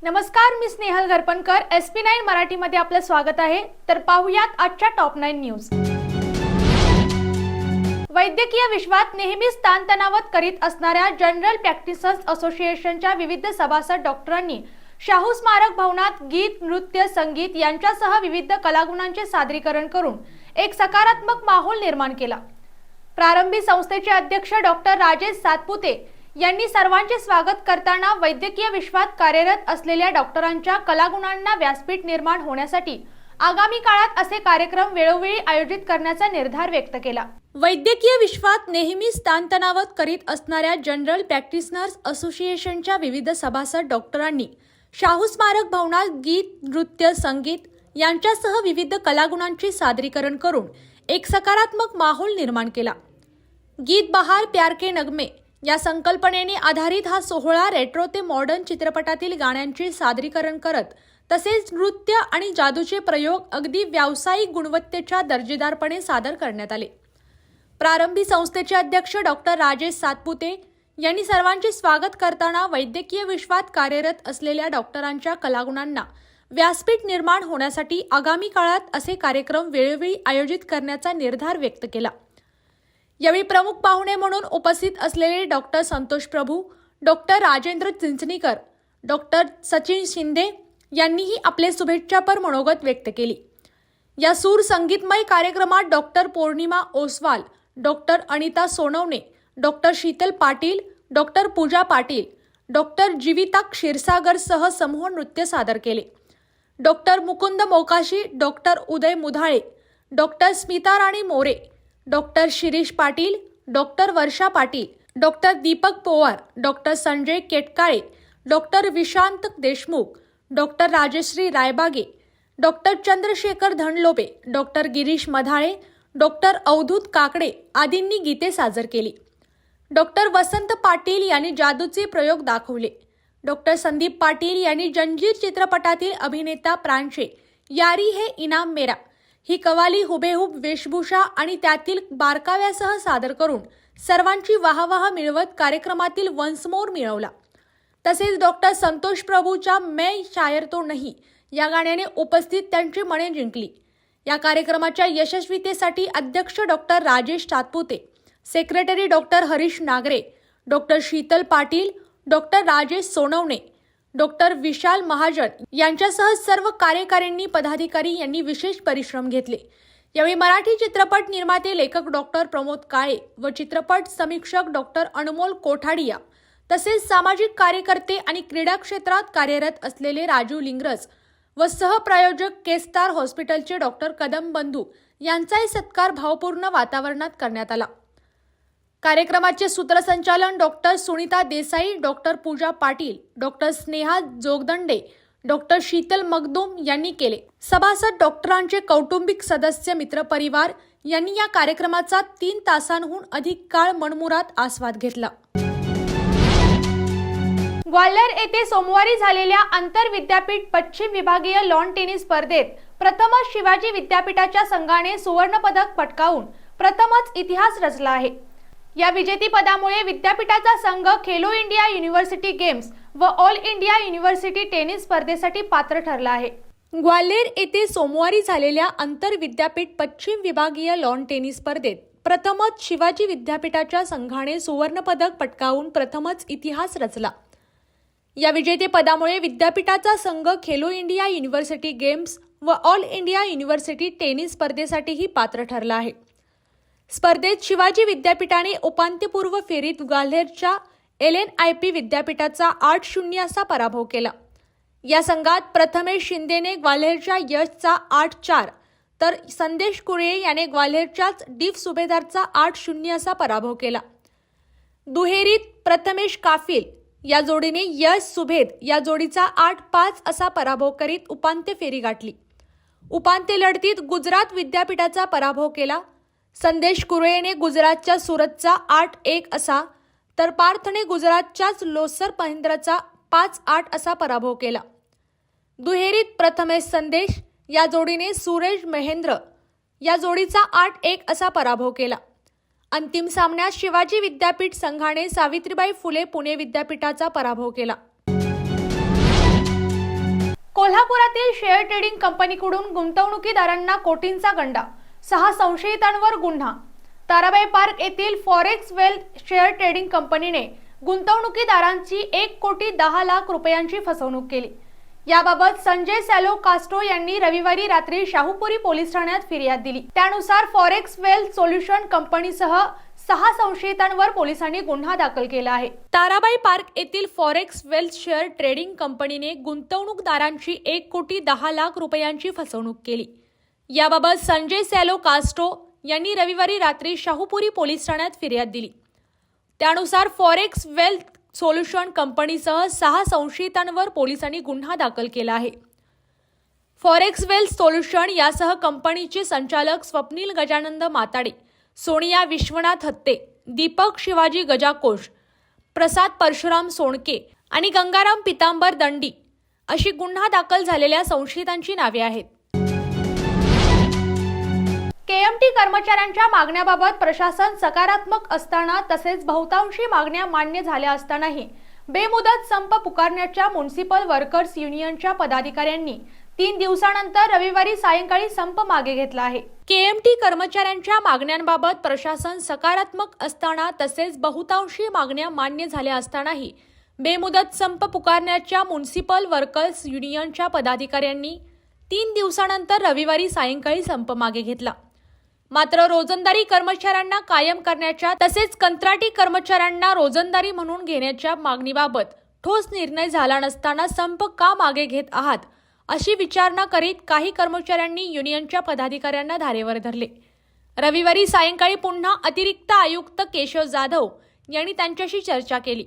नमस्कार, मी स्नेहल गरपणकर. SP9 मराठीमध्ये आपलं स्वागत आहे. तर पाहूयात आजच्या टॉप 9 न्यूज. वैद्यकीय विश्वात नेहमीच ताणतणावात करीत असणाऱ्या जनरल प्रॅक्टिशनर्स असोसिएशनच्या विविध सभासद डॉक्टरांनी शाहू स्मारक भवनात गीत, नृत्य, संगीत यांच्यासह विविध कलागुणांचे सादरीकरण करून एक सकारात्मक माहोल निर्माण केला. प्रारंभी संस्थेचे अध्यक्ष डॉक्टर राजेश सातपुते यांनी सर्वांचे स्वागत करताना वैद्यकीय विश्वात कार्यरत असलेल्या डॉक्टरांच्या कलागुणांना व्यासपीठ निर्माण होण्यासाठी आगामी काळात असे कार्यक्रम वेळोवेळी आयोजित करण्याचा निर्धार व्यक्त केला. वैद्यकीय विश्वात नेहमीच ताणतणावात करीत असणाऱ्या जनरल प्रॅक्टिशनर्स असोसिएशनच्या विविध सभासद डॉक्टरांनी शाहू स्मारक भवनात गीत, नृत्य, संगीत यांच्यासह विविध कलागुणांचे सादरीकरण करून एक सकारात्मक माहोल निर्माण केला. गीत बहार प्यार के नगमे या संकल्पनेने आधारित हा सोहळा रेट्रो ते मॉडर्न चित्रपटातील गाण्यांचे सादरीकरण करत तसेच नृत्य आणि जादूचे प्रयोग अगदी व्यावसायिक गुणवत्तेच्या दर्जेदारपणे सादर करण्यात आले. प्रारंभी संस्थेचे अध्यक्ष डॉक्टर राजेश सातपुते यांनी सर्वांचे स्वागत करताना वैद्यकीय विश्वात कार्यरत असलेल्या डॉक्टरांच्या कलागुणांना व्यासपीठ निर्माण होण्यासाठी आगामी काळात असे कार्यक्रम वेळोवेळी आयोजित करण्याचा निर्धार व्यक्त केला. यावेळी प्रमुख पाहुणे म्हणून उपस्थित असलेले डॉक्टर संतोष प्रभू, डॉक्टर राजेंद्र चिंचणीकर, डॉक्टर सचिन शिंदे यांनीही आपले शुभेच्छापर मनोगत व्यक्त केली. या सूर संगीतमय कार्यक्रमात doctor Pournima Oswal, doctor Anita Sonawane, doctor Sheetal Patil, doctor Pooja Patil, doctor Jeevita Kshirsagar सह समूह नृत्य सादर केले. Doctor Mukund Mokashi, doctor Uday Mudhale, doctor Smita Rani More, doctor Shirish Patil, doctor Varsha Patil, doctor Deepak Powar, doctor Sanjay Ketkale, doctor Vishant Deshmukh, doctor Rajashree Raibage, doctor Chandrashekhar Dhanlobe, doctor Girish Madhale, doctor Avdhoot Kakade आदींनी गीते सादर केली. डॉक्टर वसंत पाटील यांनी जादूचे प्रयोग दाखवले. डॉक्टर संदीप पाटील यांनी जंजीर चित्रपटातील अभिनेता प्रांशे यारी हे इनाम मेरा ही कवाली हुबेहूब वेशभूषा आणि त्यातील बारकाव्यासह सादर करून सर्वांची वाहवाह मिळवत कार्यक्रमातील वन्स मोर मिळवला. तसेच डॉक्टर संतोष प्रभूच्या मैं शायर तो नहीं या गाण्याने उपस्थित त्यांची मने जिंकली. या कार्यक्रमाच्या यशस्वीतेसाठी अध्यक्ष doctor Rajesh Satpute, secretary doctor Harish Nagare, doctor Sheetal Patil, doctor Rajesh Sonawane, doctor Vishal Mahajan यांच्यासह सर्व कार्यकारिणी पदाधिकारी यांनी विशेष परिश्रम घेतले. यावेळी मराठी चित्रपट निर्माते लेखक डॉक्टर प्रमोद काळे व चित्रपट समीक्षक डॉक्टर अनमोल कोठाडिया तसेच सामाजिक कार्यकर्ते आणि क्रीडा क्षेत्रात कार्यरत असलेले राजू लिंगरज व सहप्रायोजक केस्टार हॉस्पिटलचे डॉक्टर कदम बंधू यांचाही सत्कार भावपूर्ण वातावरणात करण्यात आला. कार्यक्रमाचे सूत्रसंचालन doctor Sunita Desai, doctor Pooja Patil, doctor Sneha Jogdande, doctor Sheetal Magdum यांनी केले. सभासद डॉक्टरांचे कौटुंबिक सदस्य, मित्रपरिवार यांनी या कार्यक्रमाचा 3 तासांहून अधिक काळ मनमुराद आस्वाद घेतला. ग्वाल्हेर येथे सोमवारी झालेल्या आंतर विद्यापीठ पश्चिम विभागीय लॉन टेनिस स्पर्धेत प्रथमच शिवाजी विद्यापीठाच्या संघाने सुवर्णपदक पटकावून प्रथमच इतिहास रचला आहे. या विजेतेपदामुळे विद्यापीठाचा संघ खेलो इंडिया युनिव्हर्सिटी गेम्स व ऑल इंडिया युनिव्हर्सिटी टेनिस स्पर्धेसाठी पात्र ठरला आहे. ग्वाल्हेर येथे सोमवारी झालेल्या आंतर विद्यापीठ पश्चिम विभागीय लॉन टेनिस स्पर्धेत प्रथमच शिवाजी विद्यापीठाच्या संघाने सुवर्णपदक पटकावून प्रथमच इतिहास रचला. या विजेतेपदामुळे विद्यापीठाचा संघ खेलो इंडिया युनिव्हर्सिटी गेम्स व ऑल इंडिया युनिव्हर्सिटी टेनिस स्पर्धेसाठीही पात्र ठरला आहे. स्पर्धेत शिवाजी विद्यापीठाने उपांत्यपूर्व फेरीत ग्वाल्हेरच्या LNIP विद्यापीठाचा 8-0 असा पराभव केला. या संघात प्रथमेश शिंदेने ग्वाल्हेरच्या यशचा 8-4 तर संदेश कुळे याने ग्वाल्हेरच्याच डीप सुभेदारचा 8-0 असा पराभव केला. दुहेरीत प्रथमेश काफिल या जोडीने यश सुभेद या जोडीचा 8-5 असा पराभव करीत उपांत्य फेरी गाठली. उपांत्य लढतीत गुजरात विद्यापीठाचा पराभव केला. संदेश कुरेने गुजरातच्या सुरतचा 8-1 असा तर पार्थने गुजरातच्याच लोसर महिंद्राचा 5-8 असा पराभव केला. दुहेरीत प्रथमेश संदेश या जोडीने सुरेश महेंद्र या जोडीचा 8-1 असा पराभव केला. अंतिम सामन्यात शिवाजी विद्यापीठ संघाने सावित्रीबाई फुले पुणे विद्यापीठाचा पराभव केला. कोल्हापुरातील शेअर ट्रेडिंग कंपनीकडून गुंतवणुकीदारांना कोटींचा गंडा, 6 संशयितांवर गुन्हा। ताराबाई पार्क येथील फॉरेक्स वेल्थ शेअर ट्रेडिंग कंपनीने गुंतवणुकीदारांची 1,10,00,000 रुपयांची फसवणूक केली। याबाबत संजय सॅलो कास्ट्रो यांनी रविवारी रात्री शाहूपुरी पोलीस ठाण्यात फिर्याद दिली। त्यानुसार फॉरेक्स वेल्थ सोल्युशन कंपनीसह 6 संशयितांवर पोलिसांनी गुन्हा दाखल केला आहे। ताराबाई पार्क येथील फॉरेक्स वेल्थ शेअर ट्रेडिंग कंपनीने गुंतवणूकदारांची 1,10,00,000 रुपयांची फसवणूक केली। याबाबत संजय सॅलो कास्ट्रो यांनी रविवारी रात्री शाहूपुरी पोलीस ठाण्यात फिर्याद दिली। त्यानुसार फॉरेक्स वेल्थ सोल्युशन कंपनीसह 6 संशयितांवर पोलिसांनी गुन्हा दाखल केला आहे। फॉरेक्स वेल्थ सोल्युशन यासह कंपनीचे संचालक स्वप्नील गजानंद माताडे, सोनिया विश्वनाथ हत्ते, दीपक शिवाजी गजाकोश, प्रसाद परशुराम सोणके आणि गंगाराम पितांबर दंडी अशी गुन्हा दाखल झालेल्या संशयितांची नावे आहेत। केएमटी कर्मचाऱ्यांच्या मागण्याबाबत प्रशासन सकारात्मक असताना तसेच बहुतांशी मागण्या मान्य झाल्या असतानाही बेमुदत संप पुकारण्याच्या म्युनिसिपल वर्कर्स युनियनच्या पदाधिकाऱ्यांनी 3 दिवसानंतर रविवारी सायंकाळी संप मागे घेतला आहे। केएमटी कर्मचाऱ्यांच्या मागण्यांबाबत प्रशासन सकारात्मक असताना तसेच बहुतांशी मागण्या मान्य झाल्या असतानाही बेमुदत संप पुकारण्याच्या म्युनिसिपल वर्कर्स युनियनच्या पदाधिकाऱ्यांनी 3 दिवसानंतर रविवारी सायंकाळी संप मागे घेतला। मात्र रोजंदारी कर्मचाऱ्यांना कायम करण्याच्या तसेच कंत्राटी कर्मचाऱ्यांना रोजंदारी म्हणून घेण्याच्या मागणीबाबत ठोस निर्णय झाला नसताना संप का मागे घेत आहात अशी विचारणा करीत काही कर्मचाऱ्यांनी युनियनच्या पदाधिकाऱ्यांना धारेवर धरले। रविवारी सायंकाळी पुन्हा अतिरिक्त आयुक्त केशव जाधव यांनी त्यांच्याशी चर्चा केली।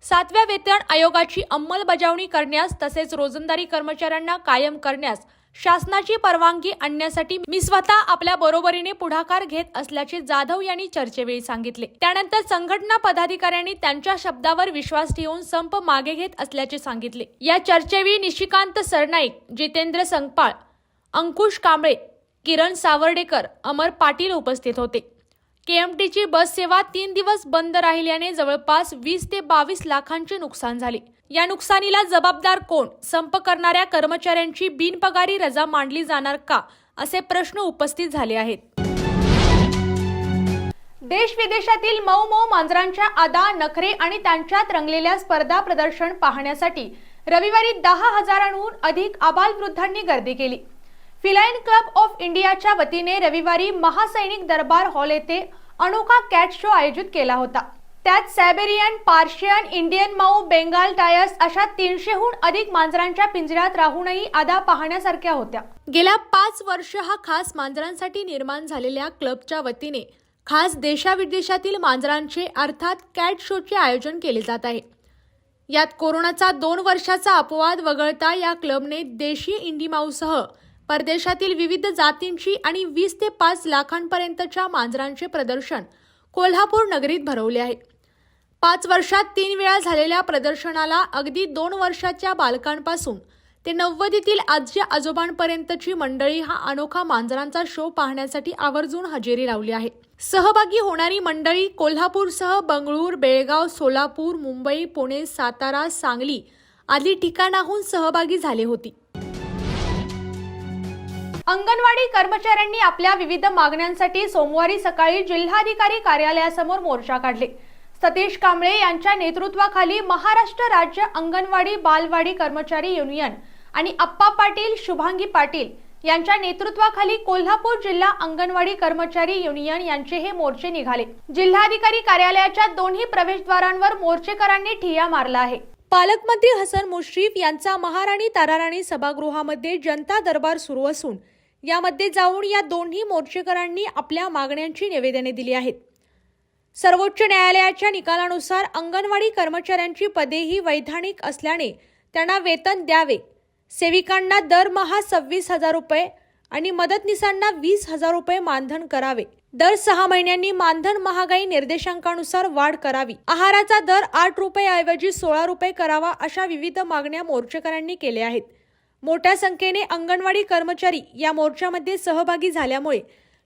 7व्या वेतन आयोगाची अंमलबजावणी करण्यास तसेच रोजंदारी कर्मचाऱ्यांना कायम करण्यास शासनाची परवानगी आणण्यासाठी मी स्वतः आपल्या बरोबरीने पुढाकार घेत असल्याचे जाधव यांनी चर्चेवेळी सांगितले। त्यानंतर संघटना पदाधिकाऱ्यांनी त्यांच्या शब्दावर विश्वास ठेवून संप मागे घेत असल्याचे सांगितले। या चर्चेवेळी निशिकांत सरनाईक, जितेंद्र संगपाळ, अंकुश कांबळे, किरण सावर्डेकर, अमर पाटील उपस्थित होते। केएमटीची बस सेवा 3 दिवस बंद राहिल्याने जवळपास 20 ते 22 लाखांचे नुकसान झाले। या नुकसानीला जबाबदार कोण? संप करणाऱ्या कर्मचाऱ्यांची बिनपगारी रजा मांडली जाणार का असे प्रश्न उपस्थित झाले आहेत। देश विदेशातील मऊ मांजरांच्या अदा, नखरे आणि त्यांच्यात रंगलेल्या स्पर्धा प्रदर्शन पाहण्यासाठी रविवारी 10,000हून अधिक आबालवृद्धांनी गर्दी केली। फिलाईन क्लब ऑफ इंडियाच्या वतीने रविवारी महासैनिक दरबार हॉल येथे अनोखा कॅट शो आयोजित केला होता। त्यात सायबेरियन, पार्शियन, इंडियन माऊ, बेंगाल टायर्स अशा 300हून अधिक मांजरांच्या पिंजऱ्यात राहूनही अदा पाहण्यासारख्या होत्या। गेल्या 5 वर्ष हा खास मांजरांसाठी निर्माण झालेल्या क्लबच्या वतीने खास देशाविदेशातील मांजरांचे अर्थात कॅट शोचे आयोजन केले जात आहे। यात कोरोनाचा 2 वर्षाचा अपवाद वगळता या क्लबने देशी इंडी माऊसह परदेशातील विविध जातींची आणि 20 ते 5 लाखांपर्यंतच्या मांजरांचे प्रदर्शन कोल्हापूर नगरीत भरवले आहे। 5 वर्षात 3 वेळा झालेल्या प्रदर्शनाला अगदी 2 वर्षाच्या बालकांपासून ते 90तील आजी आजोबांपर्यंतची मंडळी हा अनोखा मांजरांचा शो पाहण्यासाठी आवर्जून हजेरी लावली आहे। सहभागी होणारी मंडळी कोल्हापूरसह बंगळूर, बेळगाव, सोलापूर, मुंबई, पुणे, सातारा, सांगली आदी ठिकाणाहून सहभागी झाले होती। अंगणवाडी कर्मचाऱ्यांनी आपल्या विविध मागण्यांसाठी सोमवारी सकाळी जिल्हाधिकारी कार्यालयासमोर मोर्चा काढले। सतीश कांबळे यांच्या नेतृत्वाखाली महाराष्ट्र राज्य अंगणवाडी बालवाडी कर्मचारी युनियन आणि अप्पा पाटील, शुभांगी पाटील यांच्या नेतृत्वाखाली कोल्हापूर जिल्हा अंगणवाडी कर्मचारी युनियन यांचे हे मोर्चे निघाले। जिल्हाधिकारी कार्यालयाच्या दोन्ही प्रवेशद्वारांवर मोर्चेकरांनी ठिय्या मारला आहे। पालकमंत्री हसन मुश्रीफ यांचा महाराणी ताराराणी सभागृहामध्ये जनता दरबार सुरू असून यामध्ये जाऊन या दोन्ही मोर्चेकरांनी आपल्या मागण्यांची निवेदने दिली आहेत। सर्वोच्च न्यायालयाच्या निकालानुसार अंगणवाडी कर्मचाऱ्यांची पदेही वैधानिक असल्याने त्यांना वेतन द्यावे, सेविकांना दरमहा 26,000 रुपये आणि मदतनीसांना 20,000 रुपये मानधन करावे, दर 6 महिन्यांनी मानधन महागाई निर्देशांकानुसार वाढ करावी, आहाराचा दर 8 रुपये ऐवजी 16 रुपये करावा अशा विविध मागण्या मोर्चेकरांनी केल्या आहेत। मोठ्या संख्येने अंगणवाडी कर्मचारी या मोर्चामध्ये सहभागी झाल्यामुळे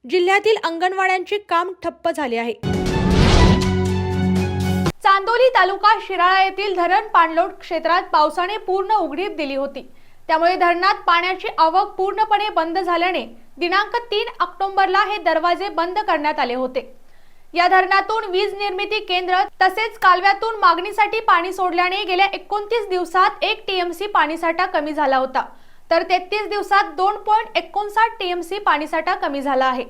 जिल्ह्यातील अंगणवाड्यांचे काम ठप्प झाले आहे। चांदोली तालुका शिराळा येथील धरण पाणलोट क्षेत्रात पावसाने पूर्ण उघडीप दिली होती। त्यामुळे धरणात पाण्याची आवक पूर्णपणे बंद झाल्याने दिनांक 3 ऑक्टोबरला हे दरवाजे बंद करण्यात आले होते। या धरणातून वीज निर्मिती केंद्र तसेच कालव्यातून मागणीसाठी पाणी सोडल्याने गेल्या 29 दिवसात 1 टीएमसी पाणीसाठा कमी झाला होता, तर 33 दिवसात 2.59 टीएमसी पाणीसाठा कमी झाला आहे।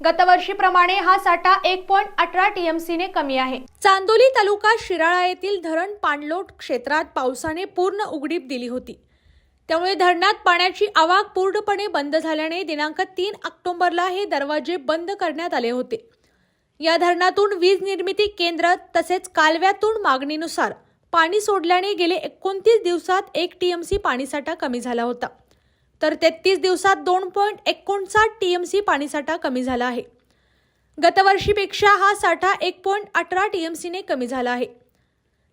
गतवर्षीप्रमाणे हा साठा 1.18 टीएमसी ने कमी आहे। चांदोली तालुका शिराळा येथील धरण पाणलोट क्षेत्रात पावसाने पूर्ण उघडीप दिली होती, त्यामुळे धरणात पाण्याची आवक पूर्णपणे बंद झाल्याने दिनांक 3 ऑक्टोबरला हे दरवाजे बंद करण्यात आले होते। या धरणातून वीज निर्मिती केंद्र तसेच कालव्यातून मागणीनुसार पाणी सोडल्याने गेले 29 दिवसात 1 टीएमसी पाणीसाठा कमी झाला होता, तर 33 दिवसात 2.59 टीएमसी पाणीसाठा कमी झाला आहे। गतवर्षीपेक्षा हा साठा 1.18 टीएमसी ने कमी झाला आहे।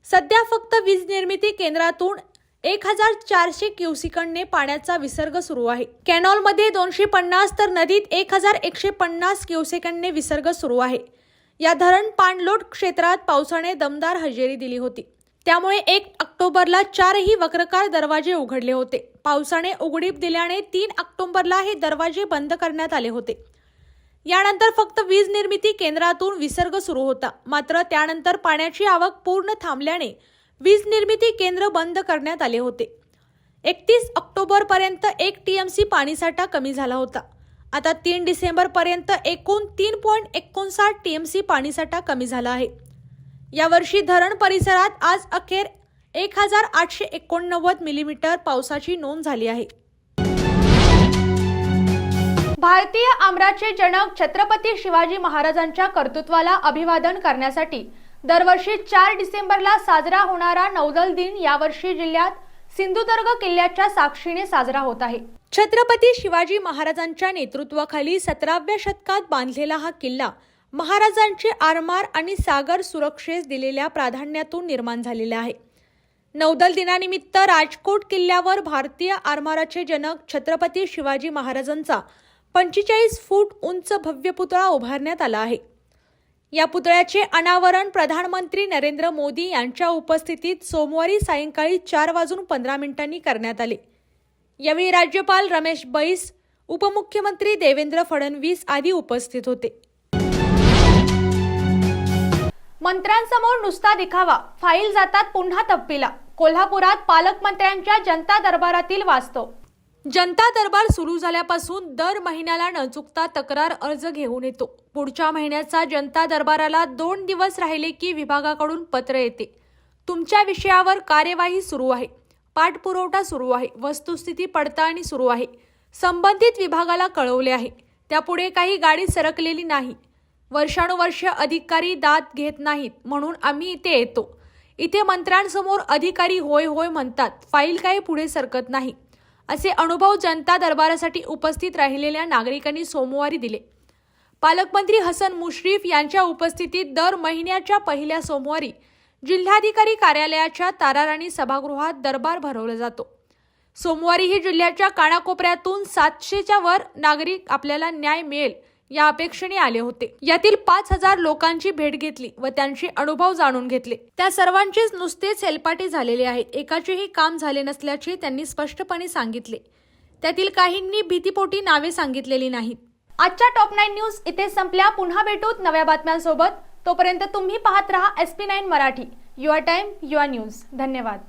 सध्या फक्त वीज निर्मिती केंद्रातून 1400 क्युसेकने पाण्याचा विसर्ग सुरू आहे। कॅनॉलमध्ये 250 तर नदीत 1150 क्युसेकने विसर्ग सुरू आहे। या धरण पाणलोट क्षेत्रात पावसाने दमदार हजेरी दिली होती, त्यामुळे 1 ऑक्टोबरला 4ही वक्राकार दरवाजे उघडले होते। पावसाने उघडीप दिल्याने 3 ऑक्टोबरला हे दरवाजे बंद करण्यात आले होते। यानंतर फक्त वीज निर्मिती केंद्रातून विसर्ग सुरू होता, मात्र त्यानंतर पाण्याची आवक पूर्ण थांबल्याने वीज निर्मिती केंद्र बंद करण्यात आले होते। 31 ऑक्टोबर पर्यंत 1 टीएमसी पाणीसाठा कमी झाला होता। आता 3 डिसेंबर पर्यंत एकूण 3.59 टीएमसी पाणीसाठा कमी झाला आहे। यावर्षी धरण परिसरात आज अखेर 1889 मिलीमीटर पावसाची नोंद झाली आहे। भारतीय आमराचे जनक छत्रपती शिवाजी महाराजांच्या कर्तृत्वाला अभिवादन करण्यासाठी दरवर्षी 4 डिसेंबरला साजरा होणारा नौदल दिन यावर्षी जिल्ह्यात सिंधुदुर्ग किल्ल्याच्या साक्षीने साजरा होत आहे। छत्रपती शिवाजी महाराजांच्या नेतृत्वाखाली 17व्या शतकात बांधलेला हा किल्ला महाराजांचे आरमार आणि सागर सुरक्षेस दिलेल्या प्राधान्यातून निर्माण झालेला आहे। नौदल दिनानिमित्त राजकोट किल्ल्यावर भारतीय आरमाराचे जनक छत्रपती शिवाजी महाराजांचा 45 फूट उंच भव्य पुतळा उभारण्यात आला आहे। या पुतळ्याचे अनावरण प्रधानमंत्री नरेंद्र मोदी यांच्या उपस्थितीत सोमवारी सायंकाळी 4:15 करण्यात आले। यावेळी राज्यपाल रमेश बैस, उपमुख्यमंत्री देवेंद्र फडणवीस आदी उपस्थित होते। मंत्र्यांसमोर नुसता दिखावा, फाईल जातात पुन्हा तप्पीला। कोल्हापुरात पालकमंत्र्यांच्या जनता दरबारातील वास्तव। जनता दरबार सुरू झाल्यापासून दर महिन्याला न चुकता तक्रार अर्ज घेऊन येतो। पुढच्या महिन्याचा जनता दरबाराला 2 दिवस राहिले की विभागाकडून पत्र येते, तुमच्या विषयावर कार्यवाही सुरू आहे, पाठपुरावा सुरू आहे, वस्तुस्थिती पडताळणी सुरू आहे, संबंधित विभागाला कळवले आहे। त्यापुढे काही गाडी सरकलेली नाही। वर्षानुवर्ष अधिकारी दाद घेत नाहीत, म्हणून आम्ही इथे येतो। इथे मंत्र्यांसमोर अधिकारी होय होय म्हणतात, फाईल काही पुढे सरकत नाही, असे अनुभव जनता दरबारासाठी उपस्थित राहिलेल्या नागरिकांनी सोमवारी दिले। पालकमंत्री हसन मुश्रीफ यांच्या उपस्थितीत दर महिन्याच्या पहिल्या सोमवारी जिल्हाधिकारी कार्यालयाच्या ताराराणी सभागृहात दरबार भरवला जातो। सोमवारीही जिल्ह्याच्या कानाकोपऱ्यातून 700च्या वर नागरिक आपल्याला न्याय मिळेल या अपेक्षेने आले होते। यातील 5000 लोकांची भेट घेतली व त्यांचे अनुभव जाणून घेतले। त्या सर्वांचेच नुसतेच हेलपाटे झालेले आहेत, एकाचेही काम झाले नसल्याचे त्यांनी स्पष्टपणे सांगितले। त्यातील काहींनी भीतीपोटी नावे सांगितलेली नाहीत। आजच्या टॉप 9 न्यूज इथे संपल्या। पुन्हा भेटूत नव्या बातम्यांसोबत। तोपर्यंत तुम्ही पाहत रहा SP9 Marathi, your time your news. धन्यवाद।